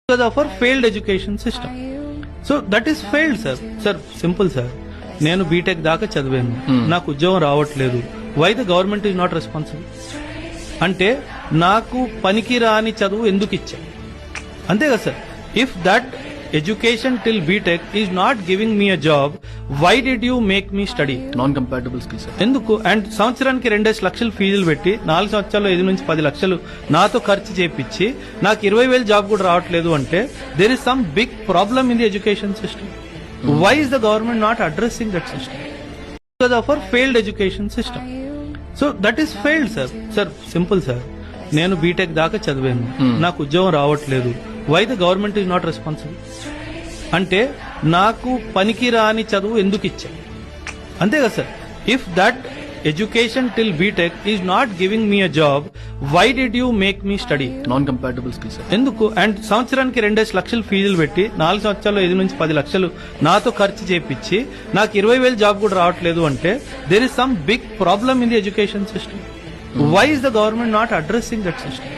because of our failed education system. So that is failed, sir. Sir, simple, sir. నేను BTech దాకా చదివాను, నాకు ఉద్యోగం రావట్లేదు. Why the government is not responsible? అంటే నాకు పనికి రాని చదువు ఎందుకు ఇచ్చా? అంతే కదా sir. If that education till BTech is not giving me a job, why did you make me study? Non compatible skills ఎందుకు? అండ్ సంవత్సరానికి 2 లక్షలు ఫీజులు పెట్టి 4 సంవత్సరాల్లో 5 నుంచి 10 లక్షలు నాతో ఖర్చు చేపించి నాకు 20,000 జాబ్ కూడా రావట్లేదు అంటే there is some big problem in the education system. Why is the government not addressing that system? Because of our failed education system. So that is failed, sir. Sir, simple, sir. నేను BTech దాకా చదివాను, నాకు ఉద్యోగం రావట్లేదు. Why the government is not responsible? అంటే నాకు పనికి రాని చదువు ఎందుకు ఇచ్చా? అంతే కదా sir. If that education till BTech is not giving me a job, why did you make me study? Non compatible skills ఎందుకు? అండ్ సంవత్సరానికి 2 లక్షలు ఫీజులు పెట్టి 4 సంవత్సరాల్లో 5 నుంచి 10 లక్షలు నాతో ఖర్చు చేపించి నాకు 20,000 జాబ్ కూడా రావట్లేదు అంటే there is some big problem in the education system. Why is the government not addressing that system?